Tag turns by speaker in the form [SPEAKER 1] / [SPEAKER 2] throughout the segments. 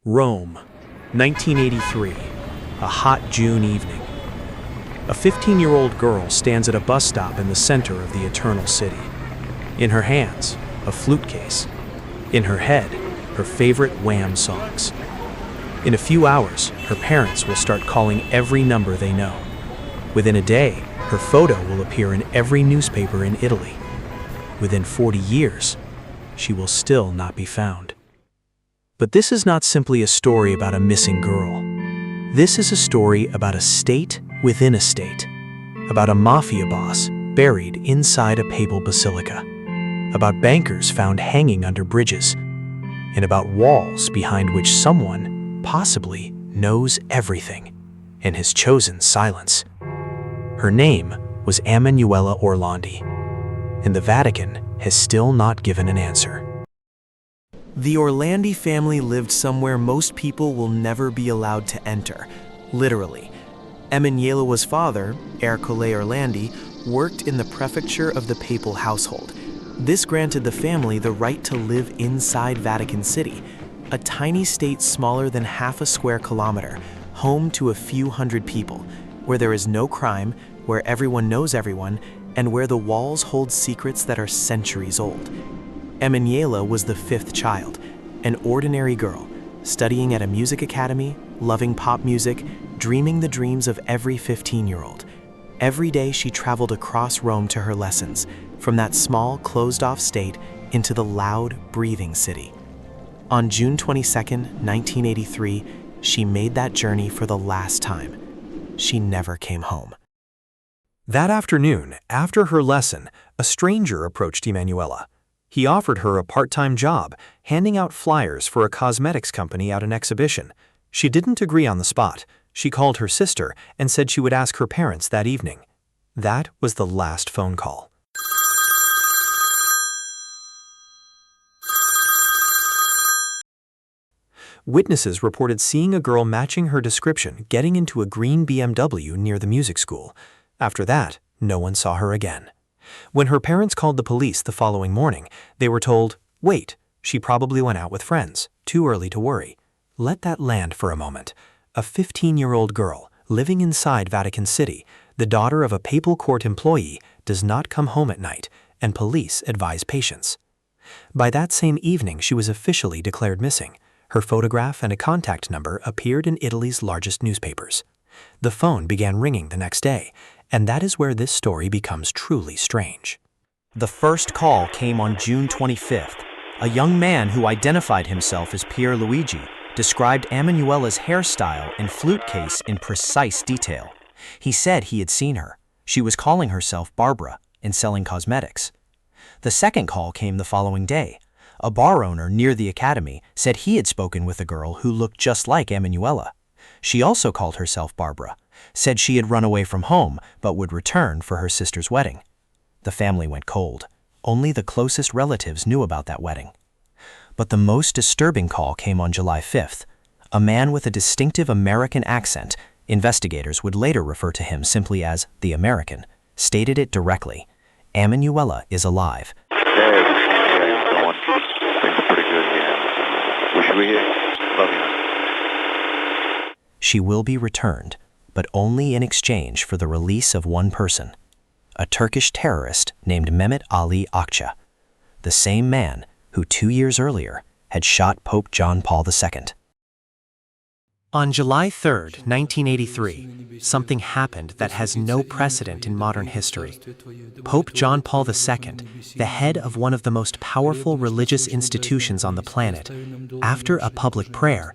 [SPEAKER 1] Rome, 1983, a hot June evening. A 15-year-old girl stands at a bus stop in the center of the Eternal City. In her hands, a flute case. In her head, her favorite Wham songs. In a few hours, her parents will start calling every number they know. Within a day, her photo will appear in every newspaper in Italy. Within 40 years, she will still not be found. But this is not simply a story about a missing girl. This is a story about a state within a state, about a mafia boss buried inside a papal basilica, about bankers found hanging under bridges, and about walls behind which someone possibly knows everything and has chosen silence. Her name was Emanuela Orlandi, and the Vatican has still not given an answer. The Orlandi family lived somewhere most people will never be allowed to enter, literally. Emanuela's father, Ercole Orlandi, worked in the prefecture of the papal household. This granted the family the right to live inside Vatican City, a tiny state smaller than half a square kilometer, home to a few hundred people, where there is no crime, where everyone knows everyone, and where the walls hold secrets that are centuries old. Emanuela was the fifth child, an ordinary girl, studying at a music academy, loving pop music, dreaming the dreams of every 15-year-old. Every day she traveled across Rome to her lessons, from that small, closed-off state into the loud, breathing city. On June 22, 1983, she made that journey for the last time. She never came home.
[SPEAKER 2] That afternoon, after her lesson, a stranger approached Emanuela. He offered her a part-time job, handing out flyers for a cosmetics company at an exhibition. She didn't agree on the spot. She called her sister and said she would ask her parents that evening. That was the last phone call. Witnesses reported seeing a girl matching her description getting into a green BMW near the music school. After that, no one saw her again. When her parents called the police the following morning, they were told, "Wait, she probably went out with friends. Too early to worry." Let that land for a moment. A 15-year-old girl living inside Vatican City, the daughter of a papal court employee, does not come home at night, and police advise patience. By that same evening, she was officially declared missing. Her photograph and a contact number appeared in Italy's largest newspapers. The phone began ringing the next day, and that is where this story becomes truly strange.
[SPEAKER 1] The first call came on June 25th. A young man who identified himself as Pierluigi described Emanuela's hairstyle and flute case in precise detail. He said he had seen her. She was calling herself Barbara and selling cosmetics. The second call came the following day. A bar owner near the academy said he had spoken with a girl who looked just like Emanuela. She also called herself Barbara, said she had run away from home but would return for her sister's wedding. The family went cold. Only the closest relatives knew about that wedding. But the most disturbing call came on July 5th. A man with a distinctive American accent, investigators would later refer to him simply as the American, stated it directly. Emanuela is alive.
[SPEAKER 3] Hey, this is James going. Things are pretty good here. Wish you were here. Love you.
[SPEAKER 1] She will be returned, but only in exchange for the release of one person, a Turkish terrorist named Mehmet Ali Akça, the same man who 2 years earlier had shot Pope John Paul II. On July 3, 1983, something happened that has no precedent in modern history. Pope John Paul II, the head of one of the most powerful religious institutions on the planet, after a public prayer,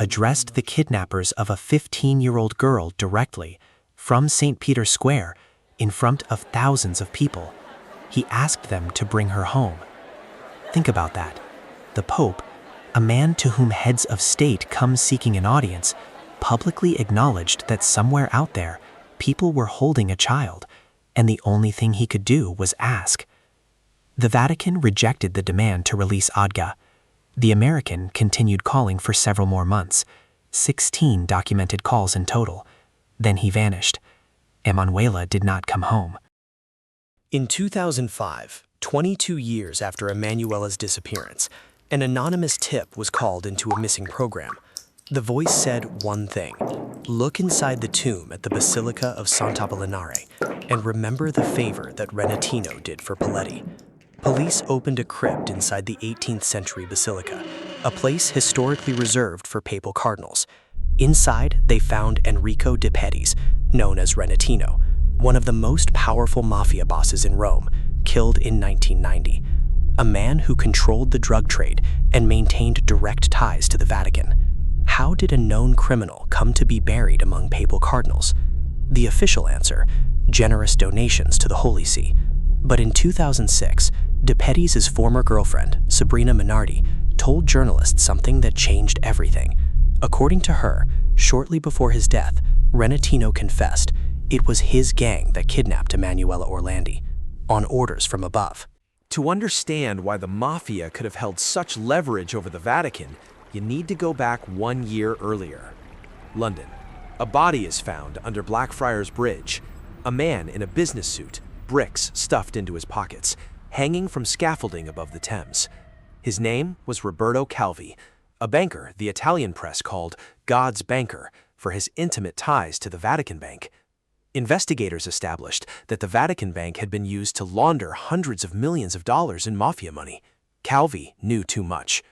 [SPEAKER 1] addressed the kidnappers of a 15-year-old girl directly from St. Peter's Square in front of thousands of people. He asked them to bring her home. Think about that. The Pope, a man to whom heads of state come seeking an audience, publicly acknowledged that somewhere out there, people were holding a child, and the only thing he could do was ask. The Vatican rejected the demand to release Adga. The American continued calling for several more months, 16 documented calls in total. Then he vanished. Emanuela did not come home. In 2005, 22 years after Emanuela's disappearance, an anonymous tip was called into a missing program.
[SPEAKER 2] The voice said one thing: look inside the tomb at the Basilica of Sant'Apollinare and remember the favor that Renatino did for Paletti. Police opened a crypt inside the 18th century basilica, a place historically reserved for papal cardinals. Inside, they found Enrico de' Pettis, known as Renatino, one of the most powerful mafia bosses in Rome, killed in 1990. A man who controlled the drug trade and maintained direct ties to the Vatican. How did a known criminal come to be buried among papal cardinals? The official answer: generous donations to the Holy See. But in 2006, de' Pettis' former girlfriend, Sabrina Minardi, told journalists something that changed everything. According to her, shortly before his death, Renatino confessed it was his gang that kidnapped Emanuela Orlandi, on orders from above.
[SPEAKER 1] To understand why the mafia could have held such leverage over the Vatican, you need to go back 1 year earlier. London. A body is found under Blackfriars Bridge. A man in a business suit, bricks stuffed into his pockets, hanging from scaffolding above the Thames. His name was Roberto Calvi, a banker the Italian press called God's banker for his intimate ties to the Vatican Bank. Investigators established that the Vatican Bank had been used to launder hundreds of millions of dollars in mafia money. Calvi knew too much.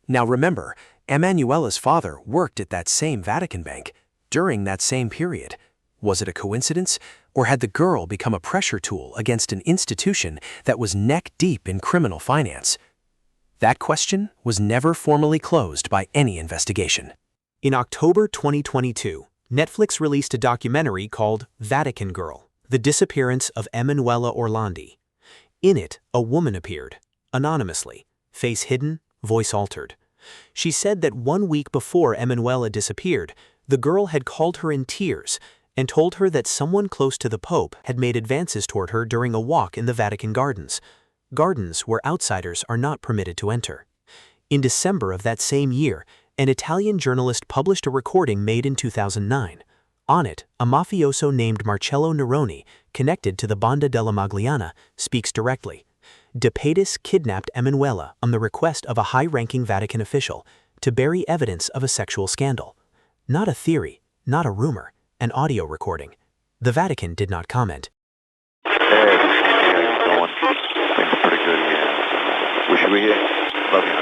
[SPEAKER 1] Now remember, Emanuela's father worked at that same Vatican Bank during that same period. Was it a coincidence, or had the girl become a pressure tool against an institution that was neck-deep in criminal finance? That question was never formally closed by any investigation.
[SPEAKER 2] In October 2022, Netflix released a documentary called Vatican Girl: The Disappearance of Emanuela Orlandi. In it, a woman appeared, anonymously, face hidden, voice altered. She said that 1 week before Emanuela disappeared, the girl had called her in tears and told her that someone close to the Pope had made advances toward her during a walk in the Vatican gardens. Gardens where outsiders are not permitted to enter. In December of that same year, an Italian journalist published a recording made in 2009. On it, a mafioso named Marcello Neroni, connected to the Banda della Magliana, speaks directly. De' Pettis kidnapped Emanuela on the request of a high-ranking Vatican official to bury evidence of a sexual scandal. Not a theory, not a rumor, an audio recording. The Vatican did not comment.
[SPEAKER 3] Hey, how you doing? Things are pretty good here. Wish you were here. Love you.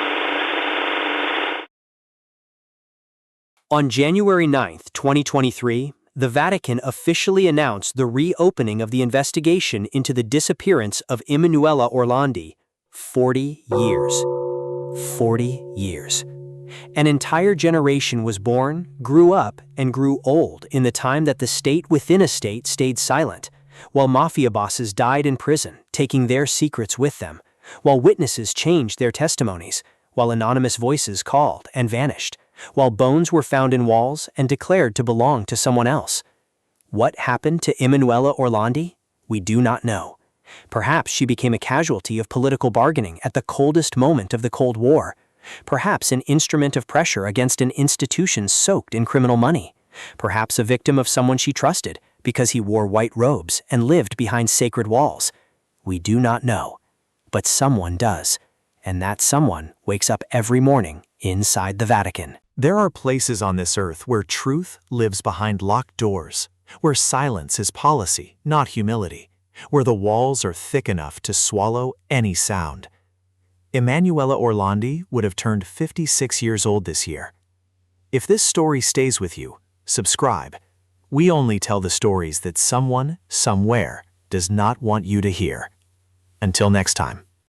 [SPEAKER 2] On January 9, 2023, the Vatican officially announced the reopening of the investigation into the disappearance of Emanuela Orlandi. 40 years. 40 years. An entire generation was born, grew up, and grew old in the time that the state within a state stayed silent, while mafia bosses died in prison, taking their secrets with them, while witnesses changed their testimonies, while anonymous voices called and vanished, while bones were found in walls and declared to belong to someone else. What happened to Emanuela Orlandi? We do not know. Perhaps she became a casualty of political bargaining at the coldest moment of the Cold War. Perhaps an instrument of pressure against an institution soaked in criminal money. Perhaps a victim of someone she trusted because he wore white robes and lived behind sacred walls. We do not know. But someone does. And that someone wakes up every morning inside the Vatican.
[SPEAKER 1] There are places on this earth where truth lives behind locked doors, where silence is policy, not humility, where the walls are thick enough to swallow any sound. Emanuela Orlandi would have turned 56 years old this year. If this story stays with you, subscribe. We only tell the stories that someone, somewhere, does not want you to hear. Until next time.